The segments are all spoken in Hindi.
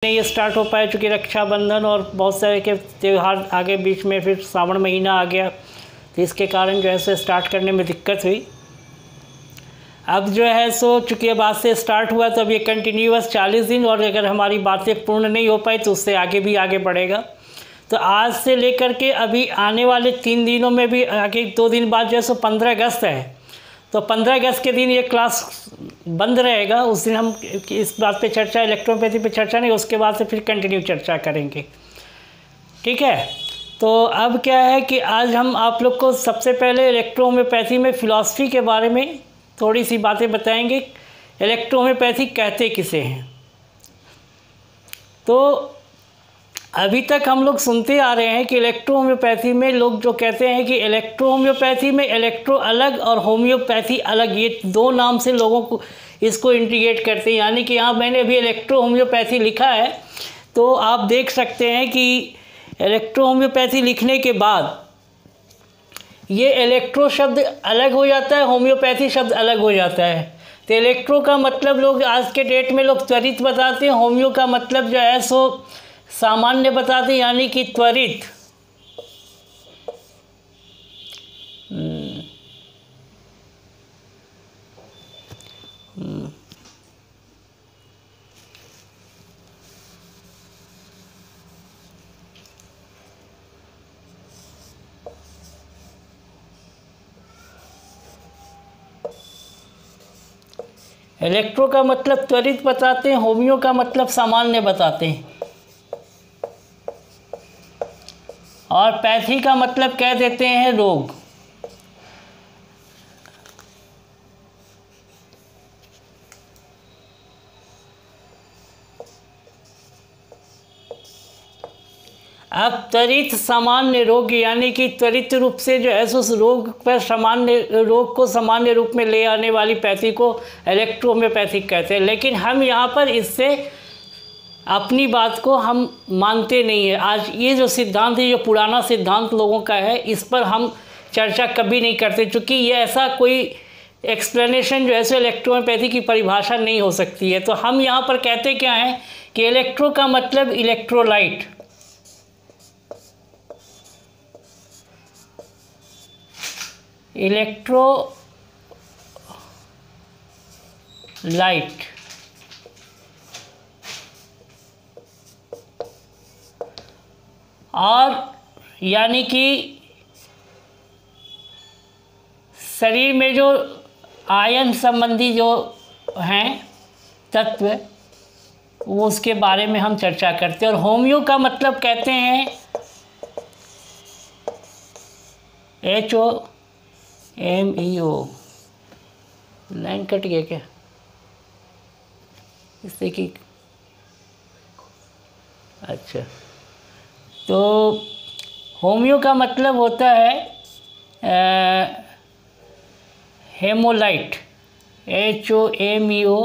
ये स्टार्ट हो पाया, चूँकि रक्षाबंधन और बहुत सारे के त्यौहार आगे बीच में, फिर सावन महीना आ गया, तो इसके कारण जो है सो स्टार्ट करने में दिक्कत हुई। अब जो है सो चूँकि अब आज से स्टार्ट हुआ तो अब ये कंटिन्यूअस 40 दिन, और अगर हमारी बातें पूर्ण नहीं हो पाई तो उससे आगे भी आगे बढ़ेगा। तो आज से लेकर के अभी आने वाले 3 दिनों में भी आगे 2 दिन बाद जो है सो 15 अगस्त है, तो 15 अगस्त के दिन ये क्लास बंद रहेगा। उस दिन हम इस बात पे चर्चा, इलेक्ट्रोपैथी पे चर्चा नहीं, उसके बाद से फिर कंटिन्यू चर्चा करेंगे, ठीक है। तो अब क्या है कि आज हम आप लोग को सबसे पहले इलेक्ट्रोहोम्योपैथी में फ़िलॉसफी के बारे में थोड़ी सी बातें बताएंगे। इलेक्ट्रोहोम्योपैथी कहते किसे हैं? तो अभी तक हम लोग सुनते आ रहे हैं कि इलेक्ट्रोहोम्योपैथी में लोग जो कहते हैं कि इलेक्ट्रोहोम्योपैथी में इलेक्ट्रो अलग और होम्योपैथी अलग, ये 2 नाम से लोगों को इसको इंटीग्रेट करते हैं। यानी कि यहाँ मैंने अभी इलेक्ट्रोहोम्योपैथी लिखा है, तो आप देख सकते हैं कि इलेक्ट्रोहोम्योपैथी लिखने के बाद ये इलेक्ट्रो शब्द अलग हो जाता है, होम्योपैथी शब्द अलग हो जाता है। तो इलेक्ट्रो का मतलब लोग आज के डेट में लोग त्वरित बताते हैं, होम्यो का मतलब जो है सो सामान्य बताते हैं, यानी कि त्वरित। इलेक्ट्रो का मतलब त्वरित बताते हैं, होम्यो का मतलब सामान्य बताते हैं, और पैथी का मतलब कह देते हैं रोग। अब त्वरित सामान्य रोग, यानी कि त्वरित रूप से जो है उस रोग पर सामान्य रोग को सामान्य रूप में ले आने वाली पैथी को इलेक्ट्रोहोम्योपैथिक कहते हैं। लेकिन हम यहाँ पर इससे अपनी बात को हम मानते नहीं है। आज ये जो सिद्धांत है, जो पुराना सिद्धांत लोगों का है, इस पर हम चर्चा कभी नहीं करते, क्योंकि ये ऐसा कोई एक्सप्लेनेशन जो है सो इलेक्ट्रोहोम्योपैथी की परिभाषा नहीं हो सकती है। तो हम यहाँ पर कहते क्या हैं कि इलेक्ट्रो का मतलब इलेक्ट्रोलाइट, इलेक्ट्रोलाइट और यानी कि शरीर में जो आयन संबंधी जो हैं तत्व, वो उसके बारे में हम चर्चा करते हैं। और होम्यो का मतलब कहते हैं HOMEO। लाइन कट गया क्या? इससे कि अच्छा, तो होम्यो का मतलब होता है हेमोलाइट, HOMEO।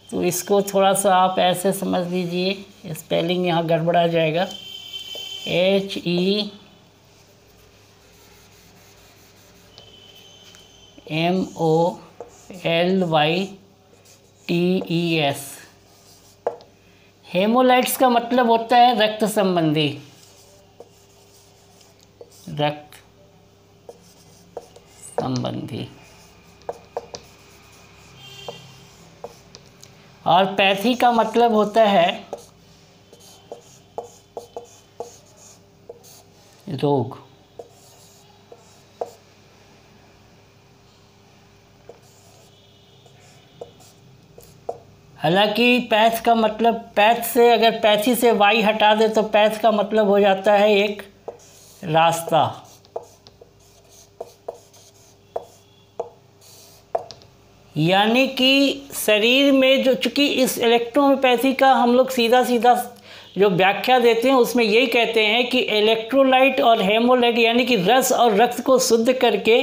तो इसको थोड़ा सा आप ऐसे समझ लीजिए, स्पेलिंग यहाँ गड़बड़ा जाएगा। HEMOLYTES। हेमोलाइट्स का मतलब होता है रक्त संबंधी, रक्त संबंधी। और पैथी का मतलब होता है रोग। हालांकि पैथ का मतलब, पैथ से अगर पैथी से वाई हटा दे तो पैथ का मतलब हो जाता है एक रास्ता। यानी कि शरीर में जो, चूँकि इस इलेक्ट्रोहोम्योपैथी का हम लोग सीधा सीधा जो व्याख्या देते हैं उसमें यही कहते हैं कि इलेक्ट्रोलाइट और हेमोलाइट, यानी कि रस और रक्त को शुद्ध करके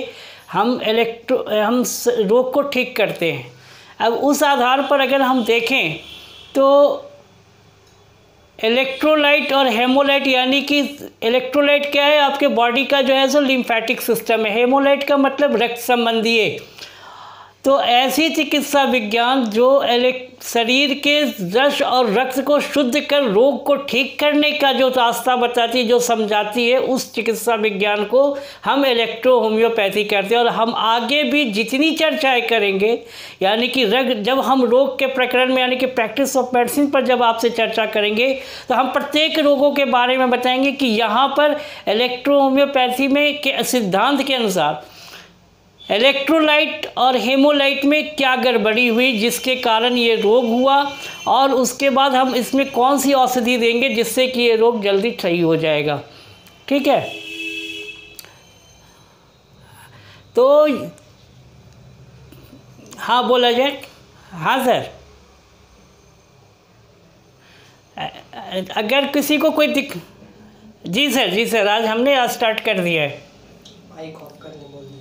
हम रोग को ठीक करते हैं। अब उस आधार पर अगर हम देखें तो इलेक्ट्रोलाइट और हेमोलाइट, यानी कि इलेक्ट्रोलाइट क्या है, आपके बॉडी का जो है सो लिम्फेटिक सिस्टम है। हेमोलाइट का मतलब रक्त संबंधी है। तो ऐसी चिकित्सा विज्ञान जो शरीर के रस और रक्त को शुद्ध कर रोग को ठीक करने का जो रास्ता बताती है, जो समझाती है, उस चिकित्सा विज्ञान को हम इलेक्ट्रो होम्योपैथी कहते हैं। और हम आगे भी जितनी चर्चाएं करेंगे, यानी कि जब हम रोग के प्रकरण में यानी कि प्रैक्टिस ऑफ मेडिसिन पर जब आपसे चर्चा करेंगे तो हम प्रत्येक रोगों के बारे में बताएंगे कि यहाँ पर इलेक्ट्रो होम्योपैथी में के सिद्धांत के अनुसार इलेक्ट्रोलाइट और हेमोलाइट में क्या गड़बड़ी हुई जिसके कारण ये रोग हुआ, और उसके बाद हम इसमें कौन सी औषधि देंगे जिससे कि ये रोग जल्दी सही हो जाएगा। ठीक है, तो हाँ बोला जाए। हाँ सर, अगर किसी को कोई जी सर आज हमने स्टार्ट कर दिया है। माइक ऑफ करने बोल दीजिए,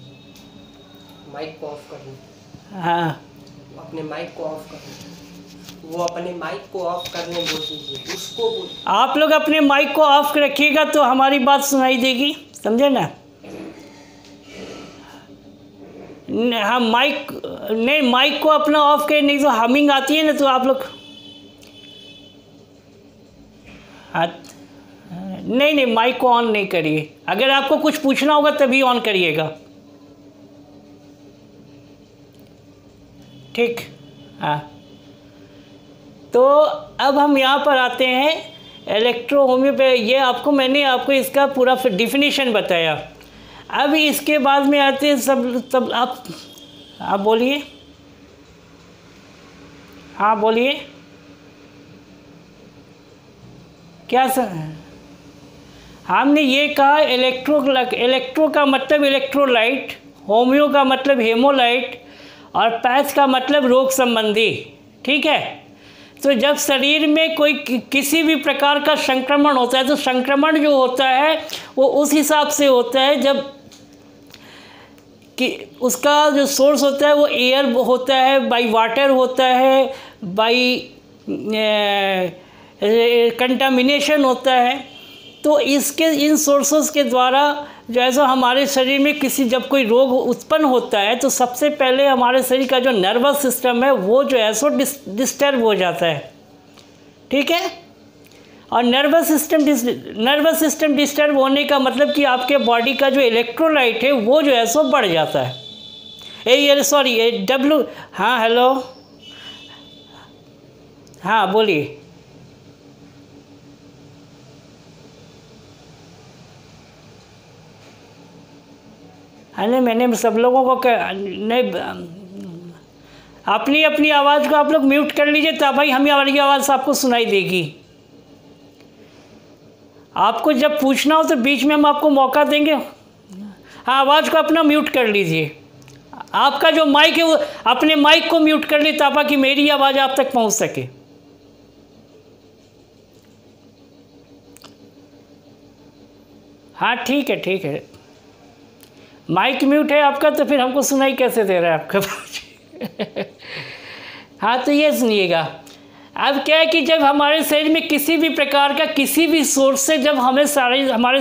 माइक को ऑफ करने। हाँ, अपने माइक को ऑफ करने, वो अपने माइक को ऑफ करने बोल दीजिए उसको। आप लोग अपने माइक को ऑफ रखिएगा तो हमारी बात सुनाई देगी, समझे ना। हाँ माइक नहीं, माइक को अपना ऑफ करें, नहीं तो हमिंग आती है ना, तो आप लोग नहीं माइक को ऑन नहीं करिए। अगर आपको कुछ पूछना होगा तभी ऑन करिएगा, ठीक। हाँ, तो अब हम यहाँ पर आते हैं इलेक्ट्रो होम्योपैथी। ये मैंने आपको इसका पूरा डिफिनीशन बताया। अब इसके बाद में आते हैं सब आप बोलिए। हाँ बोलिए, क्या सर? हमने ये कहा इलेक्ट्रो का मतलब इलेक्ट्रोलाइट, होम्यो का मतलब हेमोलाइट, और पैथ का मतलब रोग संबंधी। ठीक है, तो जब शरीर में कोई किसी भी प्रकार का संक्रमण होता है तो संक्रमण जो होता है वो उस हिसाब से होता है जब कि उसका जो सोर्स होता है वो एयर होता है, बाई वाटर होता है, बाई कंटामिनेशन होता है। तो इन सोर्सेस के द्वारा जो है सो हमारे शरीर में जब कोई रोग उत्पन्न होता है तो सबसे पहले हमारे शरीर का जो नर्वस सिस्टम है वो जो है सो डिस्टर्ब हो जाता है। ठीक है, और नर्वस सिस्टम डिस्टर्ब होने का मतलब कि आपके बॉडी का जो इलेक्ट्रोलाइट है वो जो है सो बढ़ जाता है। हाँ हेलो, हाँ बोलिए। नहीं, मैंने सब लोगों को नहीं, अपनी आवाज़ को आप लोग म्यूट कर लीजिए तब भाई हमारी आवाज़ आपको सुनाई देगी। आपको जब पूछना हो तो बीच में हम आपको मौका देंगे। हाँ, आवाज़ को अपना म्यूट कर लीजिए। आपका जो माइक है वो अपने माइक को म्यूट कर लीजिए ताकि मेरी आवाज़ आप तक पहुंच सके। हाँ ठीक है, माइक म्यूट है आपका तो फिर हमको सुनाई कैसे दे रहा है आपका? हाँ, तो ये सुनिएगा। अब क्या है कि जब हमारे शरीर में किसी भी प्रकार का किसी भी सोर्स से जब हमारे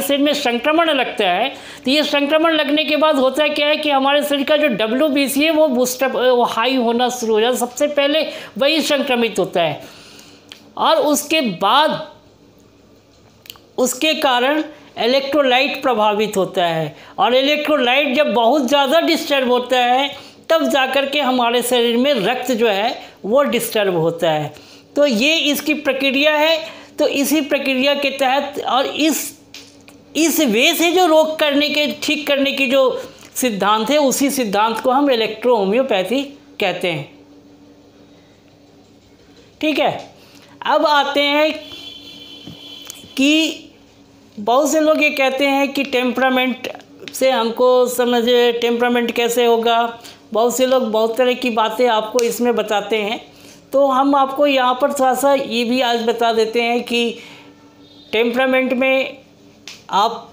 शरीर में संक्रमण लगता है तो ये संक्रमण लगने के बाद होता है क्या है कि हमारे शरीर का जो WBC है वो हाई होना शुरू हो जाता है। सबसे पहले वही संक्रमित होता है और उसके बाद उसके कारण इलेक्ट्रोलाइट प्रभावित होता है, और इलेक्ट्रोलाइट जब बहुत ज़्यादा डिस्टर्ब होता है तब जाकर के हमारे शरीर में रक्त जो है वो डिस्टर्ब होता है। तो ये इसकी प्रक्रिया है। तो इसी प्रक्रिया के तहत और इस वे से जो रोग ठीक करने की जो सिद्धांत है उसी सिद्धांत को हम इलेक्ट्रो होम्योपैथी कहते हैं। ठीक है, अब आते हैं कि बहुत से लोग ये कहते हैं कि टेम्परामेंट से हमको समझे टेम्परामेंट कैसे होगा। बहुत से लोग बहुत तरह की बातें आपको इसमें बताते हैं, तो हम आपको यहाँ पर थोड़ा सा ये भी आज बता देते हैं कि टेम्परामेंट में आप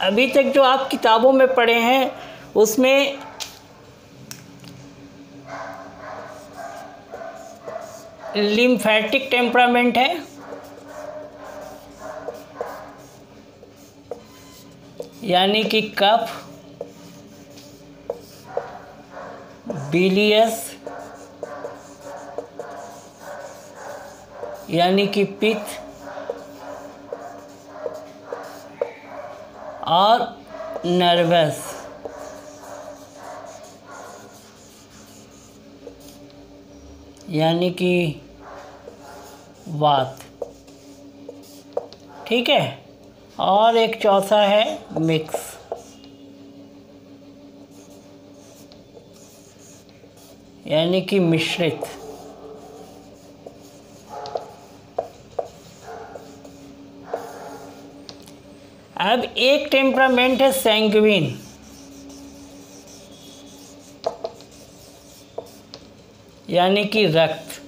अभी तक जो आप किताबों में पढ़े हैं उसमें लिम्फेटिक टेम्परामेंट है, यानी कि कफ, बिलियस यानी कि पित्त, और नर्वस यानी कि वात। ठीक है, और एक चौथा है मिक्स, यानी कि मिश्रित। अब एक टेम्परामेंट है सैंग्विन, यानी कि रक्त।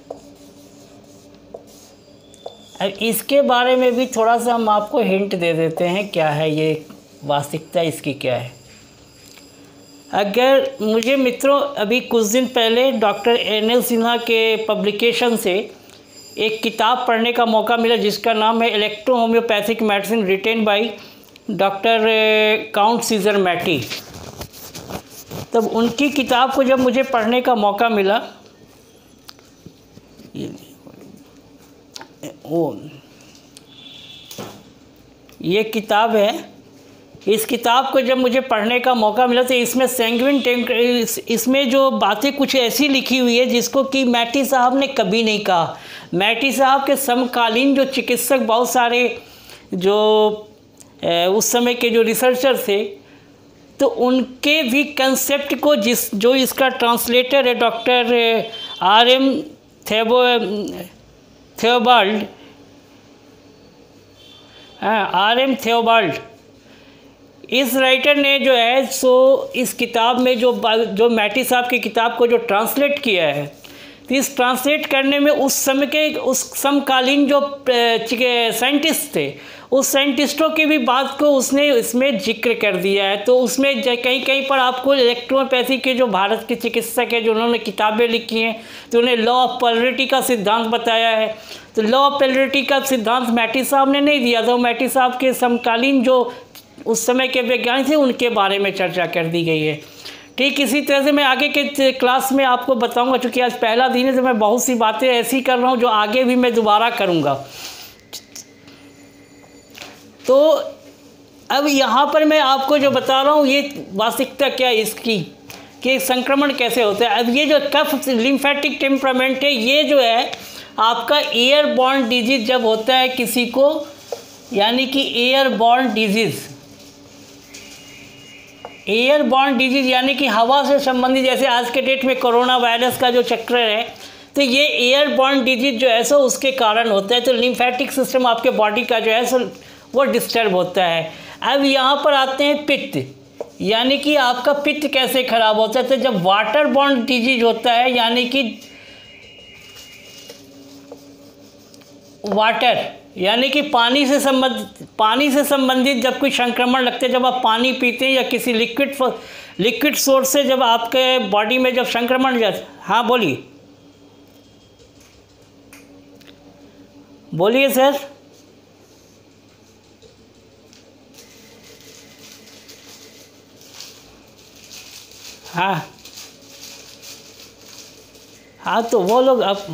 अब इसके बारे में भी थोड़ा सा हम आपको हिंट दे देते हैं, क्या है ये वास्तविकता इसकी क्या है। अगर मुझे मित्रों अभी कुछ दिन पहले डॉक्टर NL सिन्हा के पब्लिकेशन से एक किताब पढ़ने का मौका मिला, जिसका नाम है electro homeopathic medicine, written by doctor count Cesare Mattei. तब उनकी किताब को जब मुझे पढ़ने का मौका मिला, ये किताब है, इस किताब को जब मुझे पढ़ने का मौका मिला तो इसमें सैंग्विन इसमें जो बातें कुछ ऐसी लिखी हुई है जिसको कि मैटी साहब ने कभी नहीं कहा। मैटी साहब के समकालीन जो चिकित्सक बहुत सारे जो उस समय के जो रिसर्चर थे, तो उनके भी कंसेप्ट को जो इसका ट्रांसलेटर है doctor RM Theobald, RM Theobald, इस राइटर ने जो है सो इस किताब में जो मैटी साहब की किताब को जो ट्रांसलेट किया है, तो इस ट्रांसलेट करने में उस समय के उस समकालीन जो साइंटिस्ट थे, उस साइंटिस्टों की भी बात को उसने इसमें जिक्र कर दिया है। तो उसमें कहीं कहीं पर आपको इलेक्ट्रोपैथी के जो भारत के चिकित्सक हैं, जो उन्होंने किताबें लिखी हैं, तो उन्हें लॉ ऑफ पोलरिटी का सिद्धांत बताया है। तो लॉ ऑफ पोलरिटी का सिद्धांत मैटी साहब ने नहीं दिया था, मैटी साहब के समकालीन जो उस समय के वैज्ञानिक थे उनके बारे में चर्चा कर दी गई है। ठीक इसी तरह से मैं आगे के क्लास में आपको बताऊंगा, क्योंकि आज पहला दिन है तो मैं बहुत सी बातें ऐसी कर रहा हूं जो आगे भी मैं दोबारा करूंगा। तो अब यहाँ पर मैं आपको जो बता रहा हूँ ये वास्तविकता क्या है इसकी, कि संक्रमण कैसे होता है। अब ये जो कफ लिम्फेटिक टेम्परामेंट है, ये जो है आपका एयरबॉर्न डिजीज जब होता है किसी को, यानी कि एयरबॉर्न डिजीज यानी कि हवा से संबंधित, जैसे आज के डेट में कोरोना वायरस का जो चक्र है, तो ये एयरबॉर्न डिजीज जो है सो उसके कारण होता है। तो लिम्फेटिक सिस्टम आपके बॉडी का जो है सो वो डिस्टर्ब होता है। अब यहाँ पर आते हैं पित्त, यानी कि आपका पित्त कैसे खराब होता है। तो जब वाटर बॉर्न डिजीज होता है, यानी कि वाटर यानी कि पानी से संबंधित जब कोई संक्रमण लगते हैं, जब आप पानी पीते हैं या किसी लिक्विड सोर्स से जब आपके बॉडी में जब संक्रमण जाता। हाँ बोलिए सर। हाँ तो वो लोग आप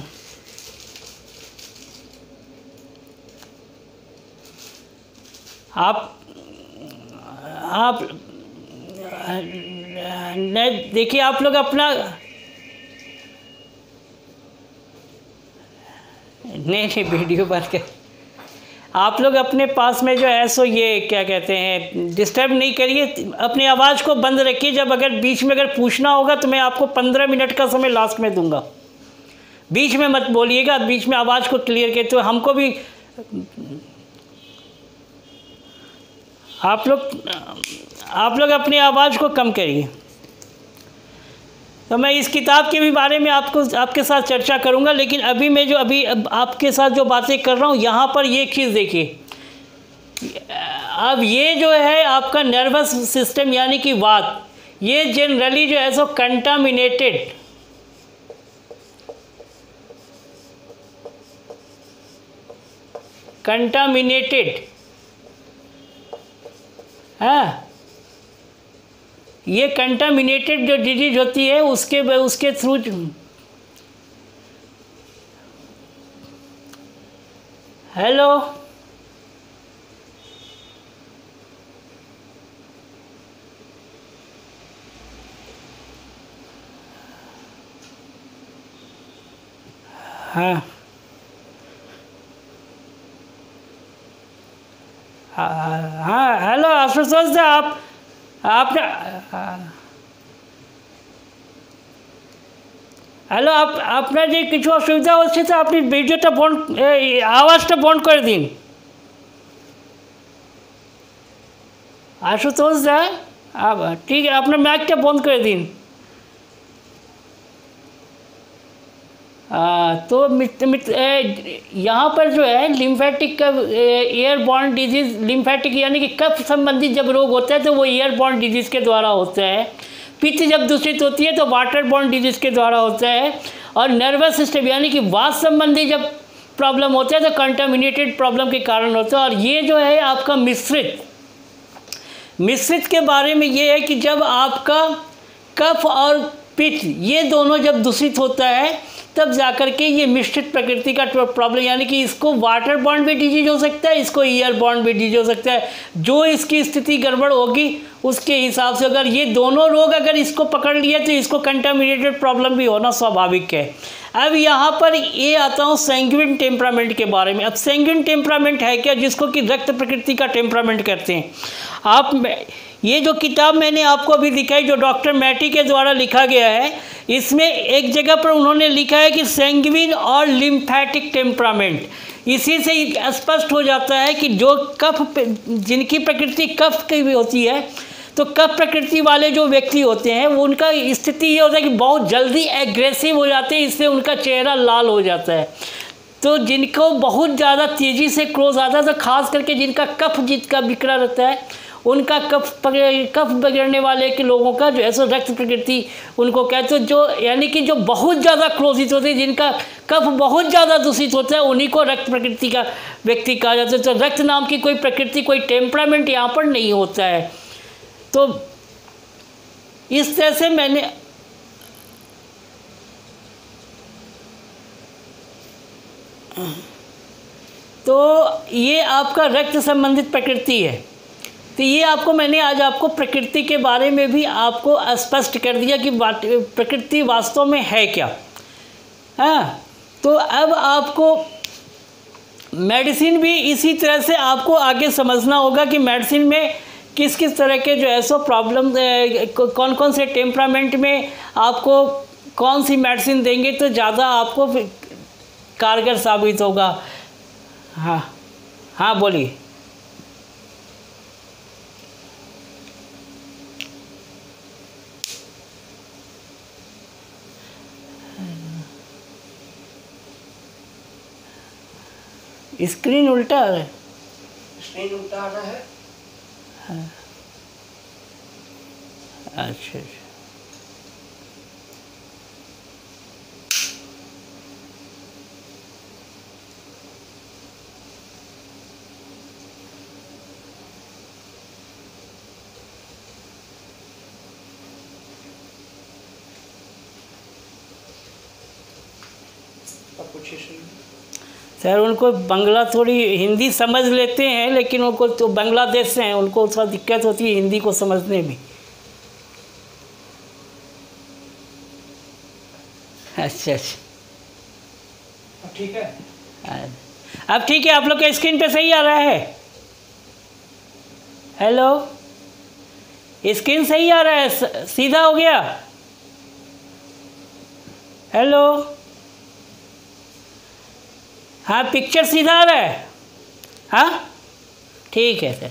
देखिए, आप लोग अपना नहीं वीडियो बंद कर, आप लोग अपने पास में जो है सो ये क्या कहते हैं डिस्टर्ब नहीं करिए, अपनी आवाज़ को बंद रखिए। जब अगर बीच में अगर पूछना होगा तो मैं आपको 15 मिनट का समय लास्ट में दूंगा, बीच में मत बोलिएगा, बीच में आवाज़ को क्लियर किए। तो हमको भी आप लोग अपनी आवाज़ को कम करिए। तो मैं इस किताब के भी बारे में आपके साथ चर्चा करूंगा, लेकिन अभी मैं जो आपके साथ जो बातें कर रहा हूं, यहाँ पर ये चीज़ देखिए। अब ये जो है आपका नर्वस सिस्टम यानी कि वात, ये जनरली जो है सो कंटामिनेटेड कंटामिनेटेड, हाँ, ये कंटामिनेटेड जो डिजीज होती है उसके थ्रू हेलो, हाँ हाँ हेलो आशुतोष दा, आपने हेलो আপনার যে কিছু অসুবিধা হচ্ছে তো আপনি ভিডিওটা বন্ধ, আওয়াজটা বন্ধ করে দিন। आशुतोष दा, ठीक है, अपना माइकটা বন্ধ করে দিন। तो यहाँ पर जो है लिम्फेटिक का एयरबॉर्न डिजीज़, लिम्फेटिक यानी कि कफ संबंधी जब रोग होता है तो वो एयरबॉर्न डिजीज़ के द्वारा होता है। पित्त जब दूषित होती है तो वाटरबॉर्न डिजीज़ के द्वारा होता है। और नर्वस सिस्टम यानी कि वात संबंधी जब प्रॉब्लम होता है तो कंटामिनेटेड प्रॉब्लम के कारण होता है। और ये जो है आपका मिश्रित के बारे में ये है कि जब आपका कफ और पित्त ये दोनों जब दूषित होता है तब जाकर के ये मिश्रित प्रकृति का प्रॉब्लम, यानी कि इसको वाटर बॉर्न भी डिजीज हो सकता है, इसको एयर बॉर्न भी डिजीज हो सकता है। जो इसकी स्थिति गड़बड़ होगी उसके हिसाब से अगर ये दोनों रोग अगर इसको पकड़ लिए तो इसको कंटामिनेटेड प्रॉब्लम भी होना स्वाभाविक है। अब यहाँ पर ये आता हूँ सैंग्विन टेम्परामेंट के बारे में। अब सैंग्विन टेम्परामेंट है क्या, जिसको कि रक्त प्रकृति का टेम्परामेंट कहते हैं। आप ये जो किताब मैंने आपको अभी दिखाई जो डॉक्टर मैटी के द्वारा लिखा गया है, इसमें एक जगह पर उन्होंने लिखा है कि सैंग्विन और लिम्फेटिक टेम्परामेंट। इसी से स्पष्ट हो जाता है कि जो कफ, जिनकी प्रकृति कफ की भी होती है, तो कफ प्रकृति वाले जो व्यक्ति होते हैं वो उनका स्थिति ये होता है कि बहुत जल्दी एग्रेसिव हो जाते हैं, इससे उनका चेहरा लाल हो जाता है। तो जिनको बहुत ज़्यादा तेज़ी से क्रोध आता है, तो खास करके जिनका कफ जिनका बिखरा रहता है, उनका कफ बिगड़ने वाले के लोगों का जो है सो रक्त प्रकृति उनको कहते हैं। जो यानी कि जो बहुत ज़्यादा क्रोधित होते हैं, जिनका कफ बहुत ज़्यादा दूषित होता है, उन्हीं को रक्त प्रकृति का व्यक्ति कहा जाता है। तो रक्त नाम की कोई प्रकृति, कोई टेम्परामेंट यहाँ पर नहीं होता है। तो इस तरह से मैंने तो ये आपका रक्त संबंधित प्रकृति है। तो ये आपको मैंने आज आपको प्रकृति के बारे में भी आपको स्पष्ट कर दिया कि प्रकृति वास्तव में है क्या। हाँ, तो अब आपको मेडिसिन भी इसी तरह से आपको आगे समझना होगा कि मेडिसिन में किस किस तरह के जो है सो प्रॉब्लम, कौन कौन से टेम्परामेंट में आपको कौन सी मेडिसिन देंगे तो ज़्यादा आपको कारगर साबित होगा। हाँ हाँ बोलिए। स्क्रीन उल्टा आ रहा है, स्क्रीन उल्टा आ रहा है। हाँ। अच्छा अच्छा, अब पूछिए सर। उनको बांग्ला थोड़ी हिंदी समझ लेते हैं, लेकिन उनको तो बांग्लादेश से हैं, उनको थोड़ा दिक्कत होती है हिंदी को समझने में। अच्छा अच्छा, ठीक है। अब ठीक है, आप लोग के स्क्रीन पे सही आ रहा है। हेलो, स्क्रीन सही आ रहा है, सीधा हो गया। हेलो, हाँ पिक्चर सीधा आ रहा है। हाँ ठीक है सर।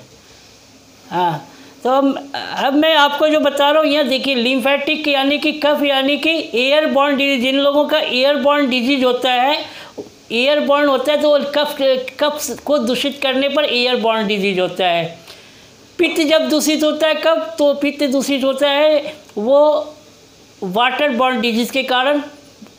हाँ, तो अब मैं आपको जो बता रहा हूँ यहाँ देखिए, लिम्फेटिक यानी कि कफ यानी कि एयरबॉर्न डिजीज, जिन लोगों का एयरबॉर्न डिजीज होता है, एयरबॉर्न होता है तो कफ को दूषित करने पर एयरबॉर्न डिजीज होता है। पित्त जब दूषित होता है कफ, तो पित्त दूषित होता है वो वाटरबॉर्न डिजीज के कारण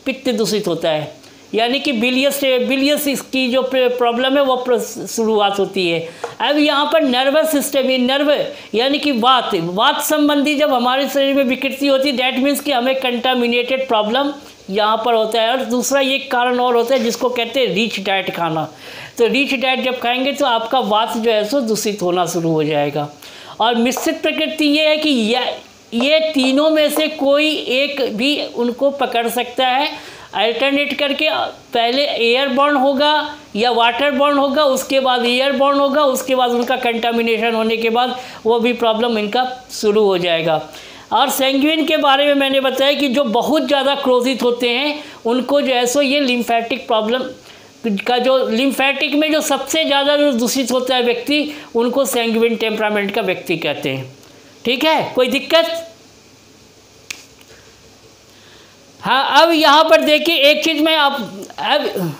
पित्त दूषित होता है। यानी कि बिलियस इसकी जो प्रॉब्लम है वो शुरुआत होती है। अब यहाँ पर नर्वस सिस्टम, ये नर्व यानी कि वात संबंधी जब हमारे शरीर में विकृति होती है, दैट मीन्स कि हमें कंटामिनेटेड प्रॉब्लम यहाँ पर होता है। और दूसरा ये कारण और होता है जिसको कहते हैं रिच डाइट खाना। तो रिच डाइट जब खाएंगे तो आपका वात जो है सो दूषित होना शुरू हो जाएगा। और मिश्रित प्रकृति ये है कि ये तीनों में से कोई एक भी उनको पकड़ सकता है। अल्टरनेट करके पहले एयरबॉर्न होगा या वाटरबॉर्न होगा, उसके बाद एयरबॉर्न होगा, उसके बाद उनका कंटामिनेशन होने के बाद वो भी प्रॉब्लम इनका शुरू हो जाएगा। और सैंग्विन के बारे में मैंने बताया कि जो बहुत ज़्यादा क्रोधित होते हैं उनको जो है सो ये लिम्फेटिक प्रॉब्लम का, जो लिम्फेटिक में जो सबसे ज़्यादा जो दूषित होता है व्यक्ति, उनको सैंग्विन टेम्परामेंट का व्यक्ति कहते हैं। ठीक है, कोई दिक्कत? हाँ, अब यहाँ पर देखिए एक चीज़ मैं अब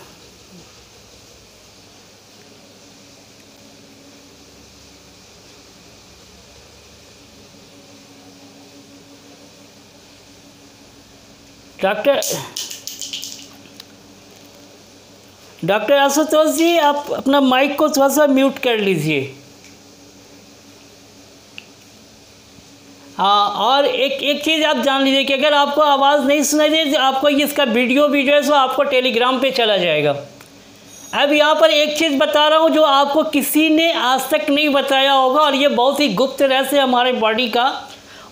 डॉक्टर आशुतोष जी, आप अपना माइक को थोड़ा सा म्यूट कर लीजिए। हाँ, और एक चीज़ आप जान लीजिए कि अगर आपको आवाज़ नहीं सुनाई दे तो आपको इसका वीडियो भी जो है सो आपको टेलीग्राम पे चला जाएगा। अब यहाँ पर एक चीज़ बता रहा हूँ जो आपको किसी ने आज तक नहीं बताया होगा, और ये बहुत ही गुप्त रहस्य हमारे बॉडी का।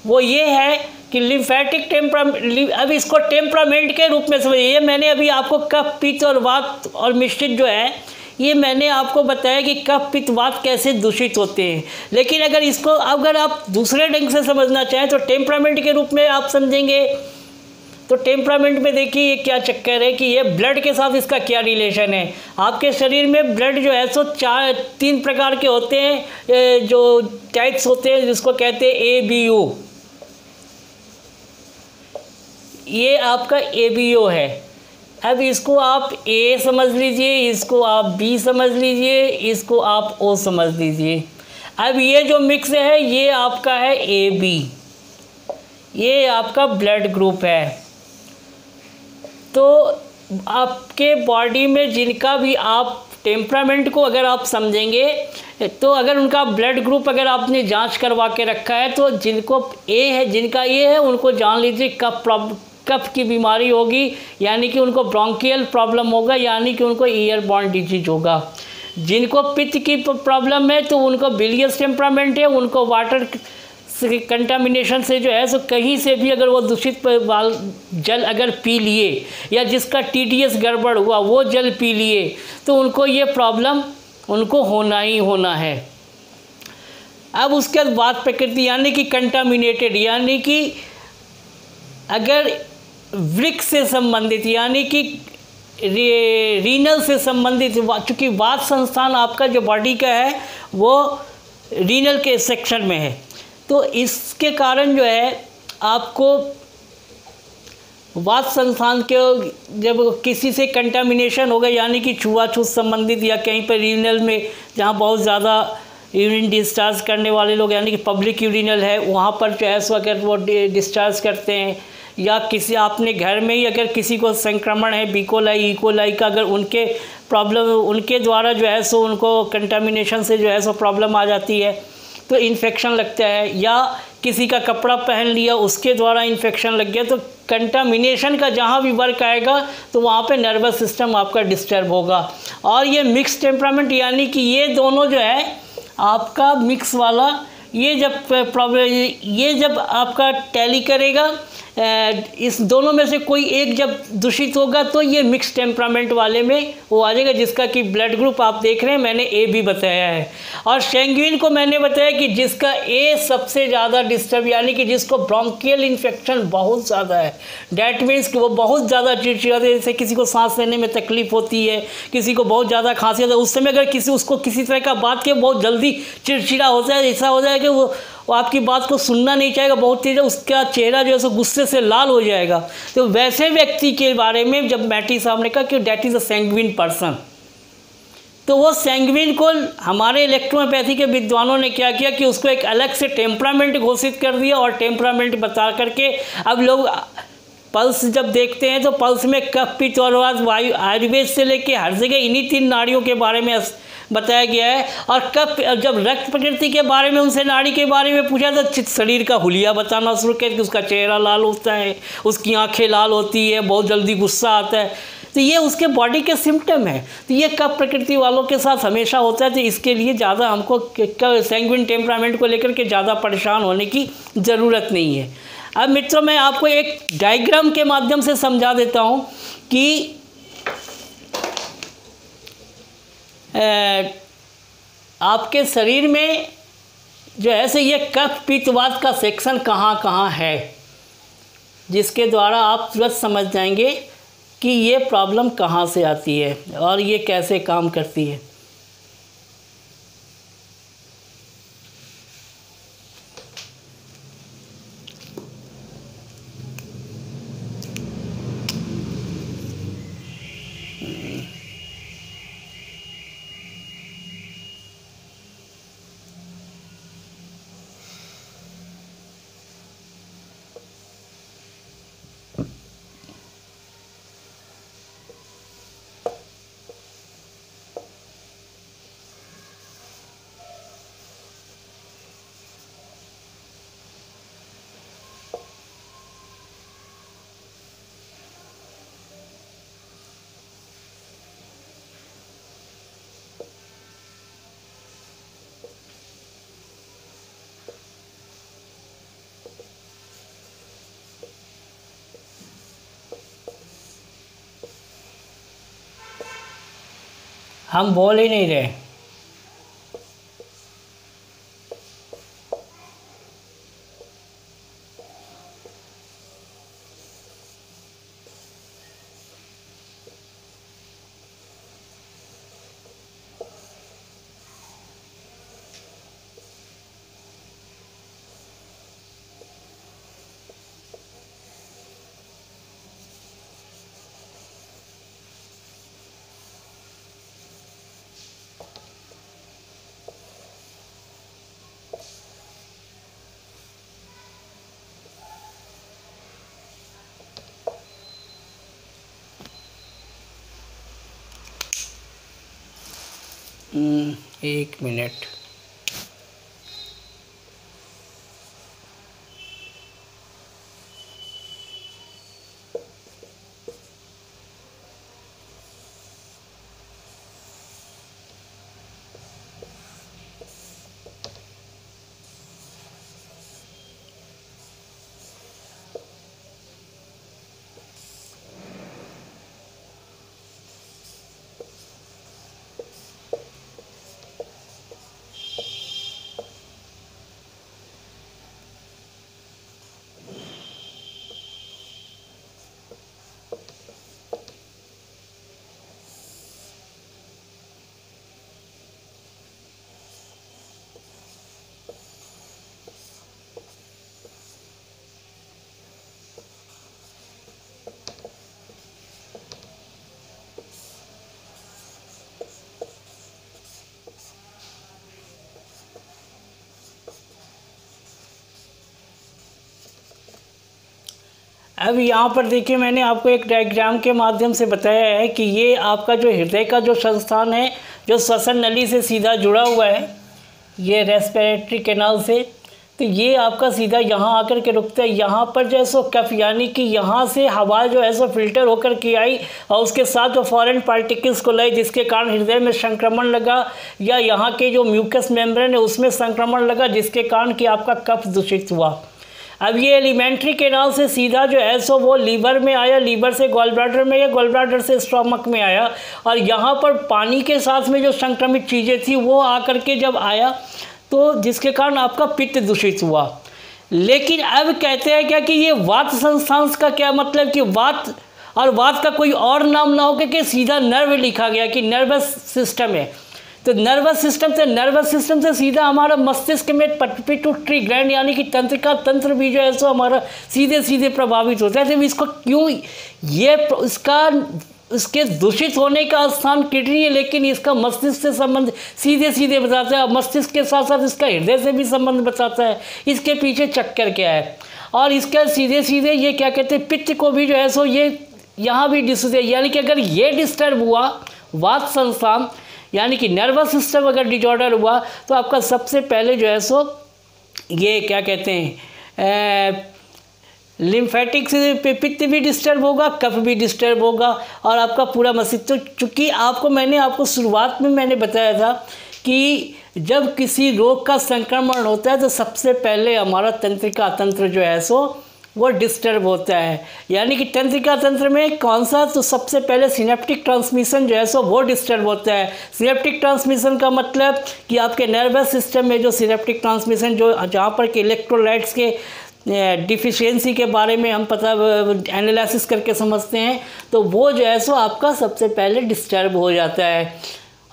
वो ये है कि लिम्फेटिक टेम्परामेंट, अब इसको टेम्परामेंट के रूप में समझिए। ये मैंने अभी आपको कफ, पित्त और वात और मिश्रित जो है, ये मैंने आपको बताया कि कफ, पित्त, वात कैसे दूषित होते हैं। लेकिन अगर आप दूसरे ढंग से समझना चाहें तो टेम्परामेंट के रूप में आप समझेंगे तो टेम्परामेंट में देखिए ये क्या चक्कर है कि ये ब्लड के साथ इसका क्या रिलेशन है। आपके शरीर में ब्लड जो है सो 3 प्रकार के होते हैं, जो टाइप्स होते हैं, जिसको कहते हैं ABO। ये आपका ABO है। अब इसको आप A समझ लीजिए, इसको आप B समझ लीजिए, इसको आप O समझ लीजिए। अब ये जो मिक्स है ये आपका है AB, ये आपका ब्लड ग्रुप है। तो आपके बॉडी में जिनका भी आप टेम्परामेंट को अगर आप समझेंगे तो अगर उनका ब्लड ग्रुप अगर आपने जांच करवा के रखा है तो जिनको A है, जिनका A है, उनको जान लीजिए कफ की बीमारी होगी, यानी कि उनको ब्रोंकियल प्रॉब्लम होगा, यानी कि उनको ईयरबॉर्न डिजीज होगा। जिनको पित्त की प्रॉब्लम है तो उनको बिलियस टेम्परामेंट है, उनको वाटर कंटामिनेशन से जो है सो कहीं से भी अगर वो दूषित जल अगर पी लिए, या जिसका TDS गड़बड़ हुआ वो जल पी लिए, तो उनको ये प्रॉब्लम उनको होना ही होना है। अब उसके बाद प्रकृति यानी कि कंटामिनेटेड, यानी कि अगर वृक्क से संबंधित, यानी कि रीनल से संबंधित, चूँकि वात संस्थान आपका जो बॉडी का है वो रीनल के सेक्शन में है, तो इसके कारण जो है आपको वात संस्थान के जब किसी से कंटामिनेशन होगा, यानी कि छुआछूत संबंधित, या कहीं पर रीनल में जहाँ बहुत ज़्यादा यूरिन डिस्चार्ज करने वाले लोग, यानी कि पब्लिक यूरिनल है, वहाँ पर जो है सो अगर वो डिस्चार्ज करते हैं, या किसी आपने घर में ही अगर किसी को संक्रमण है बीकोलाई इकोलाई का, अगर उनके प्रॉब्लम उनके द्वारा जो है सो उनको कंटामिनेशन से जो है सो प्रॉब्लम आ जाती है तो इन्फेक्शन लगता है, या किसी का कपड़ा पहन लिया उसके द्वारा इन्फेक्शन लग गया, तो कंटामिनेशन का जहाँ भी वर्क आएगा तो वहाँ पे नर्वस सिस्टम आपका डिस्टर्ब होगा। और ये मिक्स टेम्परामेंट, यानी कि ये दोनों जो है आपका मिक्स वाला, ये जब आपका टैली करेगा, इस दोनों में से कोई एक जब दूषित होगा तो ये मिक्स टेम्परामेंट वाले में वो आ जाएगा, जिसका कि ब्लड ग्रुप आप देख रहे हैं मैंने AB बताया है। और सैंग्विन को मैंने बताया कि जिसका A सबसे ज़्यादा डिस्टर्ब, यानी कि जिसको ब्रोंकियल इन्फेक्शन बहुत ज़्यादा है, डैट मीन्स कि वो बहुत ज़्यादा चिड़चिड़ा, जैसे किसी को सांस लेने में तकलीफ़ होती है, किसी को बहुत ज़्यादा खांसी होता है, उस समय अगर उसको किसी तरह का बात के बहुत जल्दी चिड़चिड़ा होता है, ऐसा हो जाएगा कि वो आपकी बात को सुनना नहीं चाहेगा, बहुत तेज उसका चेहरा जो है सो गुस्से से लाल हो जाएगा। तो वैसे व्यक्ति के बारे में जब मैटी साहब ने कहा कि that is a sanguine person, तो वो सैंग्विन को हमारे इलेक्ट्रोपैथी के विद्वानों ने क्या किया कि उसको एक अलग से टेम्परामेंट घोषित कर दिया, और टेम्परामेंट बता करके अब लोग पल्स जब देखते हैं तो पल्स में कफ, पित्त और वायु, आयुर्वेद से लेके हर जगह इन्हीं 3 नाड़ियों के बारे में बताया गया है। और कफ, जब रक्त प्रकृति के बारे में उनसे नाड़ी के बारे में पूछा तो शरीर का हुलिया बताना शुरू किया कि उसका चेहरा लाल होता है, उसकी आंखें लाल होती है, बहुत जल्दी गुस्सा आता है। तो ये उसके बॉडी के सिम्टम है। तो ये कफ प्रकृति वालों के साथ हमेशा होता है। तो इसके लिए ज़्यादा हमको सैंग्विन टेम्परामेंट को लेकर के ज़्यादा परेशान होने की ज़रूरत नहीं है। अब मित्रों, मैं आपको एक डायग्राम के माध्यम से समझा देता हूँ कि आपके शरीर में जो है ये कफ पित्त वात का सेक्शन कहाँ कहाँ है, जिसके द्वारा आप तुरंत समझ जाएंगे कि ये प्रॉब्लम कहाँ से आती है और ये कैसे काम करती है। हम बोल ही नहीं रहे। एक मिनट। अब यहाँ पर देखिए, मैंने आपको एक डायग्राम के माध्यम से बताया है कि ये आपका जो हृदय का जो संस्थान है, जो श्वसन नली से सीधा जुड़ा हुआ है, ये रेस्पिरेटरी कैनाल से, तो ये आपका सीधा यहाँ आकर के रुकता है। यहाँ पर जो है सो कफ, यानी कि यहाँ से हवा जो है सो फिल्टर होकर के आई और उसके साथ जो फॉरेन पार्टिकल्स को लाई, जिसके कारण हृदय में संक्रमण लगा, या यहाँ के जो म्यूकस मेम्ब्रेन है उसमें संक्रमण लगा, जिसके कारण कि आपका कफ दूषित हुआ। अब ये एलिमेंट्री कैनाल से सीधा जो है सो वो लीवर में आया, लीवर से गॉल ब्लैडर में, या गॉल ब्लैडर से स्टोमक में आया, और यहाँ पर पानी के साथ में जो संक्रमित चीज़ें थी वो आकर के जब आया तो जिसके कारण आपका पित्त दूषित हुआ। लेकिन अब कहते हैं क्या कि ये वात संस्थान का क्या मतलब कि वात और वात का कोई और नाम ना हो कि सीधा नर्व लिखा गया कि नर्वस सिस्टम है। तो नर्वस सिस्टम से सीधा हमारा मस्तिष्क में पिट्यूटरी ग्लैंड यानी कि तंत्रिका तंत्र भी जो है सो हमारा सीधे सीधे प्रभावित होता है। तो इसको क्यों ये इसके दूषित होने का स्थान किडनी है, लेकिन इसका मस्तिष्क से संबंध सीधे सीधे बताता है। मस्तिष्क के साथ साथ इसका हृदय से भी संबंध बताता है। इसके पीछे चक्कर क्या है? और इसका सीधे सीधे ये क्या कहते हैं, पित्त को भी जो है सो ये यहाँ भी डिस्टर्ब, यानी कि अगर ये डिस्टर्ब हुआ वात संस्थान यानी कि नर्वस सिस्टम अगर डिजॉर्डर हुआ तो आपका सबसे पहले जो है सो ये क्या कहते हैं लिम्फेटिक से पित्त भी डिस्टर्ब होगा, कफ भी डिस्टर्ब होगा और आपका पूरा मस्तिष्क। तो चूँकि मैंने आपको शुरुआत में मैंने बताया था कि जब किसी रोग का संक्रमण होता है तो सबसे पहले हमारा तंत्रिका तंत्र जो है सो वो डिस्टर्ब होता है। यानी कि तंत्रिका तंत्र में कौन सा, तो सबसे पहले सिनेप्टिक ट्रांसमिशन जो है सो वो डिस्टर्ब होता है। सिनेप्टिक ट्रांसमिशन का मतलब कि आपके नर्वस सिस्टम में जो सिनेप्टिक ट्रांसमिशन जो जहाँ पर कि इलेक्ट्रोलाइट्स के डिफिशियंसी के बारे में हम पता एनालिसिस करके समझते हैं, तो वो जो है सो आपका सबसे पहले डिस्टर्ब हो जाता है।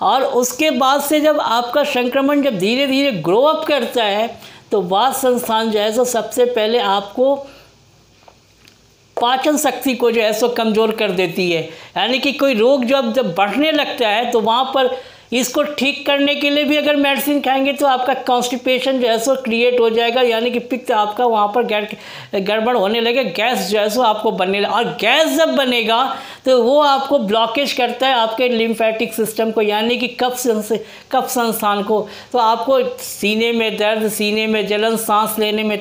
और उसके बाद से जब आपका संक्रमण जब धीरे धीरे ग्रो अप करता है तो वात संस्थान जो है सो सबसे पहले आपको पाचन शक्ति को जो है सो कमज़ोर कर देती है। यानी कि कोई रोग जब बढ़ने लगता है तो वहाँ पर इसको ठीक करने के लिए भी अगर मेडिसिन खाएंगे तो आपका कॉन्स्टिपेशन जो है सो क्रिएट हो जाएगा, यानी कि पित्त आपका वहाँ पर गड़बड़ होने लगे, गैस जो है सो आपको बनने लगे। और गैस जब बनेगा तो वो आपको ब्लॉकेज करता है आपके लिम्फेटिक सिस्टम को, यानी कि कफ संस्थान को। तो आपको सीने में दर्द, सीने में जलन, सांस लेने में